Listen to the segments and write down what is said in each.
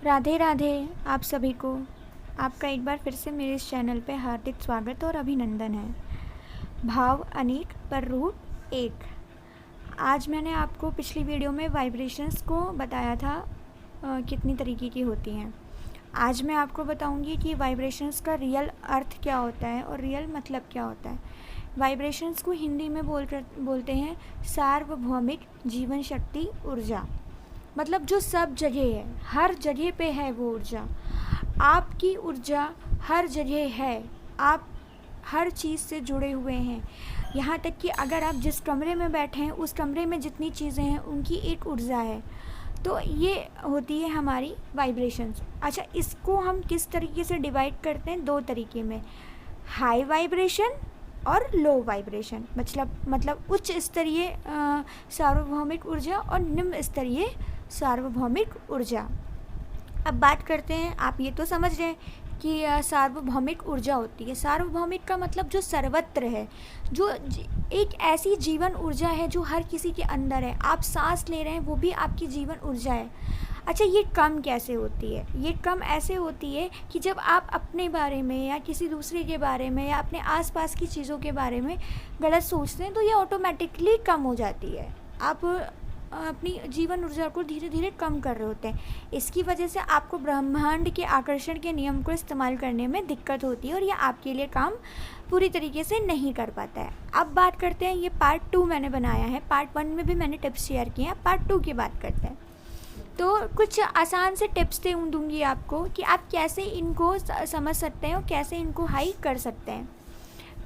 राधे राधे आप सभी को। आपका एक बार फिर से मेरे इस चैनल पे हार्दिक स्वागत और अभिनंदन है। भाव अनेक पर रूप एक। आज मैंने आपको पिछली वीडियो में वाइब्रेशंस को बताया था कितनी तरीके की होती हैं। आज मैं आपको बताऊंगी कि वाइब्रेशंस का रियल अर्थ क्या होता है और रियल मतलब क्या होता है। वाइब्रेशंस को हिंदी में बोलते हैं सार्वभौमिक जीवन शक्ति ऊर्जा। मतलब जो सब जगह है, हर जगह पे है वो ऊर्जा। आपकी ऊर्जा हर जगह है, आप हर चीज़ से जुड़े हुए हैं। यहाँ तक कि अगर आप जिस कमरे में बैठे हैं उस कमरे में जितनी चीज़ें हैं उनकी एक ऊर्जा है। तो ये होती है हमारी वाइब्रेशंस। अच्छा, इसको हम किस तरीके से डिवाइड करते हैं? दो तरीके में, हाई वाइब्रेशन और लो वाइब्रेशन। मतलब उच्च स्तरीय सार्वभौमिक ऊर्जा और निम्न स्तरीय सार्वभौमिक ऊर्जा। अब बात करते हैं, आप ये तो समझ रहे हैं कि सार्वभौमिक ऊर्जा होती है। सार्वभौमिक का मतलब जो सर्वत्र है, जो एक ऐसी जीवन ऊर्जा है जो हर किसी के अंदर है। आप सांस ले रहे हैं वो भी आपकी जीवन ऊर्जा है। अच्छा, ये कम कैसे होती है? ये कम ऐसे होती है कि जब आप अपने बारे में या किसी दूसरे के बारे में या अपने आसपास की चीज़ों के बारे में गलत सोचते हैं तो ये ऑटोमेटिकली कम हो जाती है। आप अपनी जीवन ऊर्जा को धीरे धीरे कम कर रहे होते हैं। इसकी वजह से आपको ब्रह्मांड के आकर्षण के नियम को इस्तेमाल करने में दिक्कत होती है और ये आपके लिए काम पूरी तरीके से नहीं कर पाता है। अब बात करते हैं, ये पार्ट 2 मैंने बनाया है। पार्ट 1 में भी मैंने टिप्स शेयर किए हैं, पार्ट 2 की बात करते हैं। तो कुछ आसान से टिप्स दूंगी आपको कि आप कैसे इनको समझ सकते हैं और कैसे इनको हाई कर सकते हैं।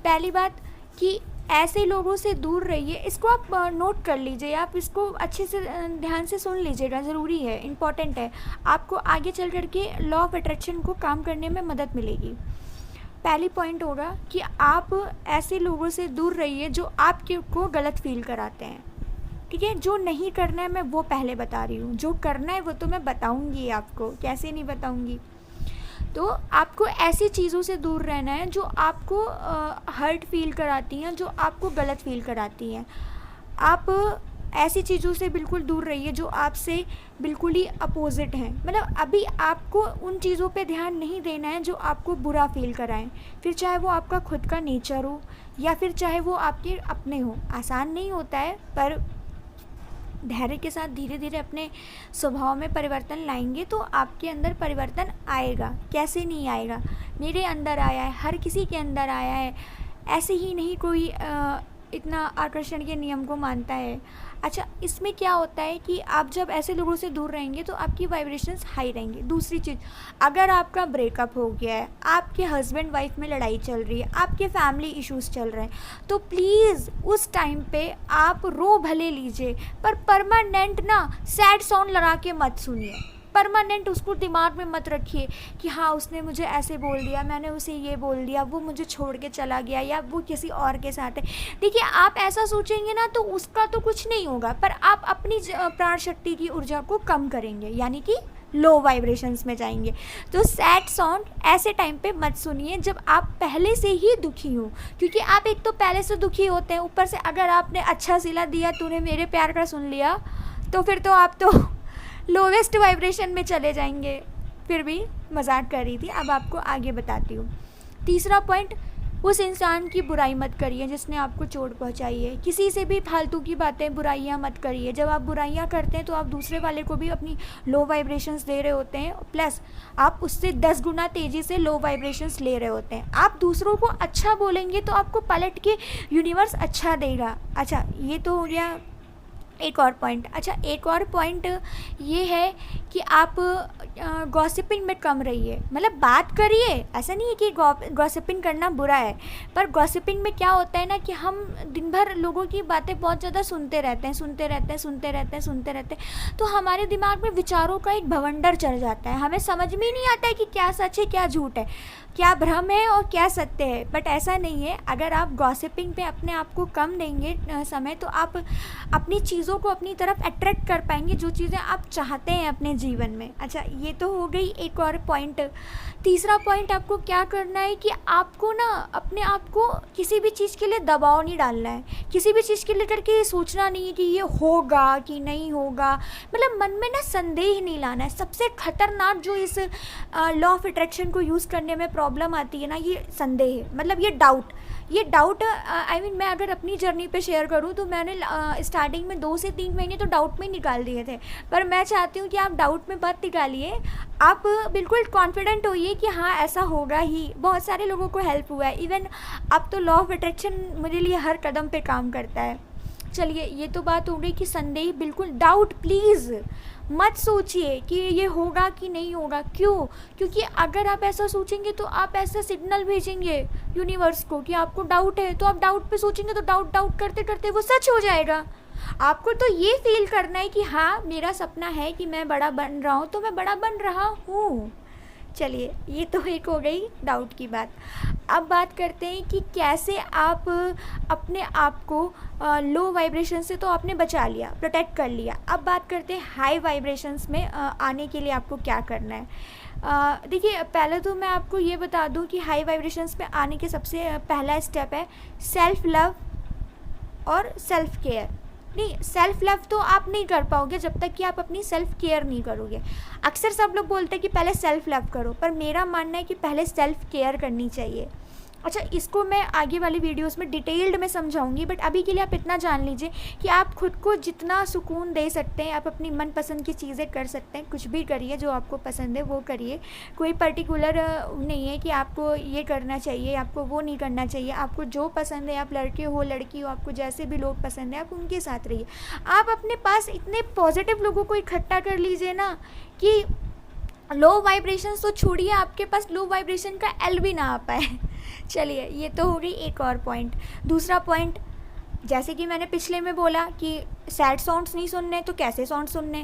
पहली बात कि ऐसे लोगों से दूर रहिए। इसको आप नोट कर लीजिए, आप इसको अच्छे से ध्यान से सुन लीजिएगा, ज़रूरी है, इम्पॉर्टेंट है। आपको आगे चल कर के लॉ ऑफ अट्रैक्शन को काम करने में मदद मिलेगी। पहली पॉइंट होगा कि आप ऐसे लोगों से दूर रहिए जो आपके को गलत फील कराते हैं। ठीक है, जो नहीं करना है मैं वो पहले बता रही हूँ, जो करना है वो तो मैं बताऊँगी आपको, कैसे नहीं बताऊँगी। तो आपको ऐसी चीज़ों से दूर रहना है जो आपको हर्ट फील कराती हैं, जो आपको गलत फील कराती हैं। आप ऐसी चीज़ों से बिल्कुल दूर रहिए जो आपसे बिल्कुल ही अपोजिट हैं। मतलब अभी आपको उन चीज़ों पे ध्यान नहीं देना है जो आपको बुरा फील कराएं, फिर चाहे वो आपका खुद का नेचर हो या फिर चाहे वो आपके अपने हो। आसान नहीं होता है, पर धैर्य के साथ धीरे धीरे अपने स्वभाव में परिवर्तन लाएंगे तो आपके अंदर परिवर्तन आएगा। कैसे नहीं आएगा? मेरे अंदर आया है, हर किसी के अंदर आया है। ऐसे ही नहीं कोई इतना आकर्षण के नियम को मानता है। अच्छा, इसमें क्या होता है कि आप जब ऐसे लोगों से दूर रहेंगे तो आपकी वाइब्रेशंस हाई रहेंगी। दूसरी चीज़, अगर आपका ब्रेकअप हो गया है, आपके हस्बैंड वाइफ में लड़ाई चल रही है, आपके फैमिली इश्यूज़ चल रहे हैं, तो प्लीज़ उस टाइम पे आप रो भले लीजिए, पर परमानेंट ना सैड सॉन्ग लगा के मत सुनिए। परमानेंट उसको दिमाग में मत रखिए कि हाँ उसने मुझे ऐसे बोल दिया, मैंने उसे ये बोल दिया, वो मुझे छोड़ के चला गया या वो किसी और के साथ है। देखिए, आप ऐसा सोचेंगे ना तो उसका तो कुछ नहीं होगा, पर आप अपनी प्राण शक्ति की ऊर्जा को कम करेंगे, यानी कि लो वाइब्रेशंस में जाएंगे। तो सैड सॉन्ग ऐसे टाइम पे मत सुनिए जब आप पहले से ही दुखी हो, क्योंकि आप एक तो पहले से दुखी होते हैं, ऊपर से अगर आपने अच्छा सिला दिया, तूने मेरे प्यार का सुन लिया, तो फिर तो आप तो लोवेस्ट वाइब्रेशन में चले जाएंगे। फिर भी मजाक कर रही थी, अब आपको आगे बताती हूँ। तीसरा पॉइंट, उस इंसान की बुराई मत करिए जिसने आपको चोट पहुँचाई है। किसी से भी फालतू की बातें, बुराइयाँ मत करिए। जब आप बुराइयाँ करते हैं तो आप दूसरे वाले को भी अपनी लो वाइब्रेशंस दे रहे होते हैं, प्लस आप उससे 10 गुना तेज़ी से लो वाइब्रेशंस ले रहे होते हैं। आप दूसरों को अच्छा बोलेंगे तो आपको पलट के यूनिवर्स अच्छा देगा। अच्छा, ये तो हो गया एक और पॉइंट। अच्छा, एक और पॉइंट ये है कि आप गॉसिपिंग में कम रहिए। मतलब बात करिए, ऐसा नहीं है कि गॉसिपिंग करना बुरा है, पर गॉसिपिंग में क्या होता है ना कि हम दिन भर लोगों की बातें बहुत ज़्यादा सुनते रहते हैं, तो हमारे दिमाग में विचारों का एक भवंडर चढ़ जाता है। हमें समझ में ही नहीं आता है कि क्या सच है, क्या झूठ है, क्या भ्रम है और क्या सत्य है। बट ऐसा नहीं है, अगर आप गॉसिपिंग पे अपने आप को कम देंगे समय, तो आप अपनी चीज़ों को अपनी तरफ अट्रैक्ट कर पाएंगे, जो चीज़ें आप चाहते हैं अपने जीवन में। अच्छा, ये तो हो गई एक और पॉइंट। तीसरा पॉइंट आपको क्या करना है कि आपको ना अपने आप को किसी भी चीज़ के लिए दबाव नहीं डालना है, किसी भी चीज़ के लिए करके ये सोचना नहीं है कि ये होगा कि नहीं होगा, मतलब मन में ना संदेह नहीं लाना है। सबसे खतरनाक जो इस लॉ ऑफ अट्रैक्शन को यूज़ करने में प्रॉब्लम आती है ना, ये संदेह है, मतलब ये डाउट आई मीन मैं अगर अपनी जर्नी पे शेयर करूँ तो मैंने स्टार्टिंग में 2 से 3 महीने तो डाउट में ही निकाल दिए थे। पर मैं चाहती हूँ कि आप डाउट में मत निकालिए, आप बिल्कुल कॉन्फिडेंट होइए कि हाँ ऐसा होगा ही। बहुत सारे लोगों को हेल्प हुआ है, इवन अब तो लॉ ऑफ अट्रैक्शन मेरे लिए हर कदम पे काम करता है। चलिए ये तो बात हो गई कि संदेह, बिल्कुल डाउट प्लीज़ मत सोचिए कि ये होगा कि नहीं होगा। क्यों? क्योंकि अगर आप ऐसा सोचेंगे तो आप ऐसा सिग्नल भेजेंगे यूनिवर्स को कि आपको डाउट है, तो आप डाउट पे सोचेंगे तो डाउट करते करते वो सच हो जाएगा। आपको तो ये फील करना है कि हाँ मेरा सपना है कि मैं बड़ा बन रहा हूँ, तो मैं बड़ा बन रहा हूँ। चलिए ये तो एक हो गई डाउट की बात। अब बात करते हैं कि कैसे आप अपने आप को लो वाइब्रेशन से तो आपने बचा लिया, प्रोटेक्ट कर लिया। अब बात करते हैं हाई वाइब्रेशंस में आने के लिए आपको क्या करना है। देखिए पहले तो मैं आपको ये बता दूं कि हाई वाइब्रेशंस में आने के सबसे पहला स्टेप है सेल्फ लव और सेल्फ केयर। नहीं, सेल्फ लव तो आप नहीं कर पाओगे जब तक कि आप अपनी सेल्फ केयर नहीं करोगे। अक्सर सब लोग बोलते हैं कि पहले सेल्फ लव करो, पर मेरा मानना है कि पहले सेल्फ केयर करनी चाहिए। अच्छा, इसको मैं आगे वाली वीडियोस में डिटेल्ड में समझाऊंगी, बट अभी के लिए आप इतना जान लीजिए कि आप खुद को जितना सुकून दे सकते हैं, आप अपनी मनपसंद की चीज़ें कर सकते हैं। कुछ भी करिए जो आपको पसंद है वो करिए। कोई पर्टिकुलर नहीं है कि आपको ये करना चाहिए, आपको वो नहीं करना चाहिए। आपको जो पसंद है, आप लड़के हो लड़की हो, आपको जैसे भी लोग पसंद है आप उनके साथ रहिए। आप अपने पास इतने पॉजिटिव लोगों को इकट्ठा कर लीजिए ना कि लो वाइब्रेशन तो छोड़िए, आपके पास लो वाइब्रेशन का एल भी ना आ पाए। चलिए ये तो हो गई एक और पॉइंट। दूसरा पॉइंट, जैसे कि मैंने पिछले में बोला कि सैड सॉन्ग्स नहीं सुनने, तो कैसे सॉन्ग सुनने?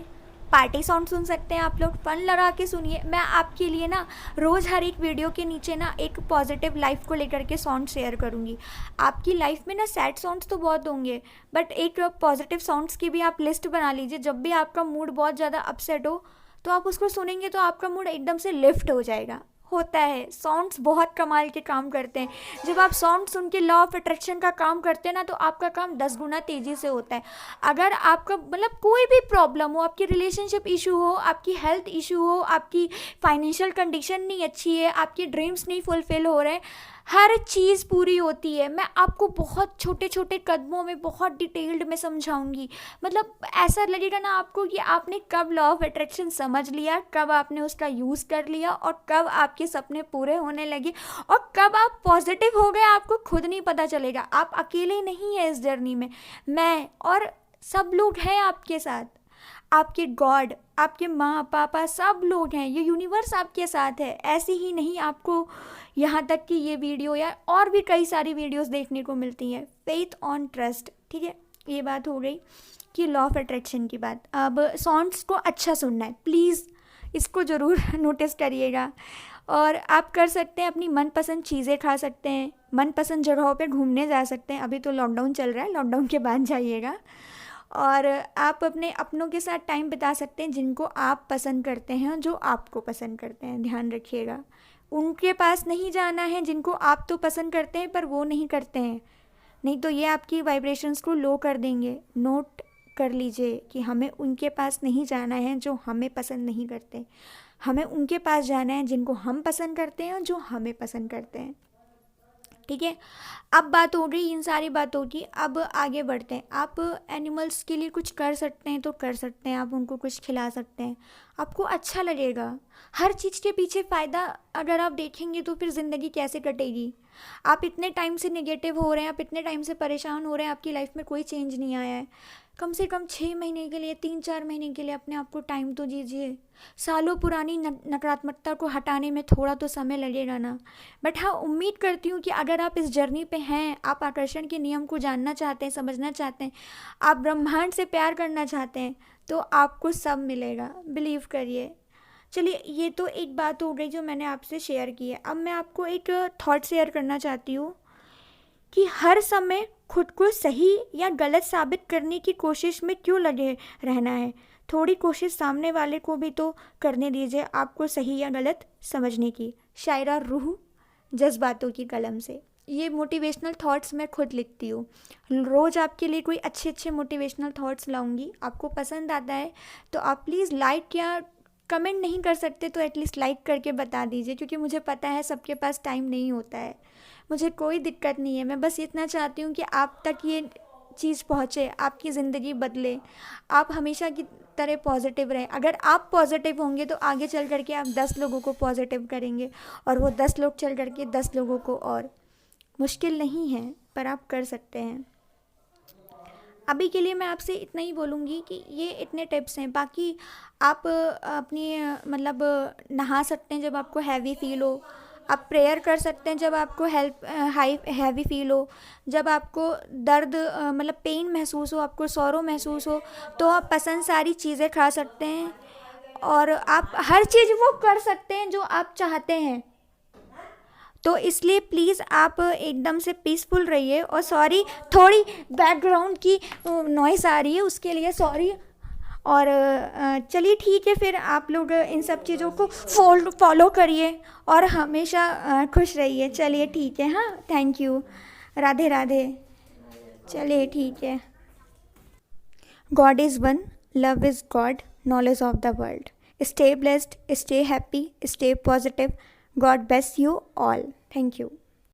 पार्टी सॉन्ग सुन सकते हैं आप लोग, फन लगा के सुनिए। मैं आपके लिए ना रोज़ हर एक वीडियो के नीचे ना एक पॉजिटिव लाइफ को लेकर के सॉन्ग शेयर करूँगी। आपकी लाइफ में ना सैड सॉन्ग्स तो बहुत होंगे, बट एक पॉजिटिव सॉन्ग्स की भी आप लिस्ट बना लीजिए। जब भी आपका मूड बहुत ज़्यादा अपसेट हो तो आप उसको सुनेंगे तो आपका मूड एकदम से लिफ्ट हो जाएगा। होता है, सॉन्ग्स बहुत कमाल के काम करते हैं। जब आप सॉन्ग सुन के लॉ ऑफ अट्रैक्शन का काम करते हैं ना, तो आपका काम 10 गुना तेज़ी से होता है। अगर आपका मतलब कोई भी प्रॉब्लम हो, आपकी रिलेशनशिप इशू हो, आपकी हेल्थ इशू हो, आपकी फाइनेंशियल कंडीशन नहीं अच्छी है, आपके ड्रीम्स नहीं फुलफिल हो रहे, हर चीज़ पूरी होती है। मैं आपको बहुत छोटे छोटे कदमों में बहुत डिटेल्ड में समझाऊंगी। मतलब ऐसा लगेगा ना आपको कि आपने कब लॉ ऑफ अट्रैक्शन समझ लिया, कब आपने उसका यूज़ कर लिया, और कब आपके सपने पूरे होने लगे, और कब आप पॉजिटिव हो गए आपको खुद नहीं पता चलेगा। आप अकेले नहीं हैं इस जर्नी में, मैं और सब लोग हैं आपके साथ। आपके गॉड, आपके माँ पापा सब लोग हैं, ये यूनिवर्स आपके साथ है। ऐसे ही नहीं, आपको यहाँ तक कि ये वीडियो या और भी कई सारी वीडियोस देखने को मिलती हैं। फेथ ऑन ट्रस्ट, ठीक है। ये बात हो गई कि लॉ ऑफ अट्रैक्शन की बात। अब सॉन्ग्स को अच्छा सुनना है, प्लीज़ इसको ज़रूर नोटिस करिएगा। और आप कर सकते हैं, अपनी मनपसंद चीज़ें खा सकते हैं, मनपसंद जगहों पे घूमने जा सकते हैं। अभी तो लॉकडाउन चल रहा है, लॉकडाउन के बाद जाइएगा। और आप अपने अपनों के साथ टाइम बिता सकते हैं जिनको आप पसंद करते हैं, जो आपको पसंद करते हैं। ध्यान रखिएगा, उनके पास नहीं जाना है जिनको आप तो पसंद करते हैं पर वो नहीं करते हैं, नहीं तो ये आपकी वाइब्रेशंस को लो कर देंगे। नोट कर लीजिए कि हमें उनके पास नहीं जाना है जो हमें पसंद नहीं करते, हमें उनके पास जाना है जिनको हम पसंद करते हैं और जो हमें पसंद करते हैं, ठीक है। अब बात हो गई इन सारी बातों की, अब आगे बढ़ते हैं। आप एनिमल्स के लिए कुछ कर सकते हैं तो कर सकते हैं, आप उनको कुछ खिला सकते हैं, आपको अच्छा लगेगा। हर चीज़ के पीछे फ़ायदा अगर आप देखेंगे तो फिर ज़िंदगी कैसे कटेगी। आप इतने टाइम से नेगेटिव हो रहे हैं, आप इतने टाइम से परेशान हो रहे हैं, आपकी लाइफ में कोई चेंज नहीं आया है। कम से कम 6 महीने के लिए, 3-4 महीने के लिए अपने आप को टाइम तो दीजिए। सालों पुरानी नकारात्मकता को हटाने में थोड़ा तो समय लगेगा ना। बट हाँ, उम्मीद करती हूँ कि अगर आप इस जर्नी पे हैं, आप आकर्षण के नियम को जानना चाहते हैं, समझना चाहते हैं, आप ब्रह्मांड से प्यार करना चाहते हैं, तो आपको सब मिलेगा, बिलीव करिए। चलिए ये तो एक बात हो गई जो मैंने आपसे शेयर की है। अब मैं आपको एक थॉट शेयर करना चाहती हूँ कि हर समय खुद को सही या गलत साबित करने की कोशिश में क्यों लगे रहना है। थोड़ी कोशिश सामने वाले को भी तो करने दीजिए आपको सही या गलत समझने की। शायरा रूह, जज्बातों की कलम से। ये मोटिवेशनल थॉट्स मैं खुद लिखती हूँ। रोज़ आपके लिए कोई अच्छे अच्छे मोटिवेशनल थॉट्स लाऊंगी। आपको पसंद आता है तो आप प्लीज़ लाइक या कमेंट नहीं कर सकते तो एटलीस्ट लाइक करके बता दीजिए, क्योंकि मुझे पता है सबके पास टाइम नहीं होता है। मुझे कोई दिक्कत नहीं है, मैं बस इतना चाहती हूँ कि आप तक ये चीज़ पहुँचे, आपकी ज़िंदगी बदले, आप हमेशा की तरह पॉजिटिव रहें। अगर आप पॉजिटिव होंगे तो आगे चल करके आप 10 लोगों को पॉजिटिव करेंगे, और वो 10 लोग चल करके 10 लोगों को और। मुश्किल नहीं है पर आप कर सकते हैं। अभी के लिए मैं आपसे इतना ही बोलूँगी कि ये इतने टिप्स हैं। बाकी आप अपनी मतलब नहा सकते हैं जब आपको हैवी फील हो, आप प्रेयर कर सकते हैं जब आपको हैवी फील हो, जब आपको दर्द मतलब पेन महसूस हो, आपको सौरो महसूस हो, तो आप पसंद सारी चीज़ें खा सकते हैं, और आप हर चीज़ वो कर सकते हैं जो आप चाहते हैं। तो इसलिए प्लीज़ आप एकदम से पीसफुल रहिए। और सॉरी, थोड़ी बैकग्राउंड की नॉइज़ आ रही है, उसके लिए सॉरी। और चलिए ठीक है, फिर आप लोग इन सब चीज़ों को फॉलो करिए और हमेशा खुश रहिए। चलिए ठीक है, हाँ, थैंक यू, राधे राधे। चलिए ठीक है। God is one, love is God, knowledge of the world. Stay blessed, stay happy, stay positive. God bless you all. Thank you.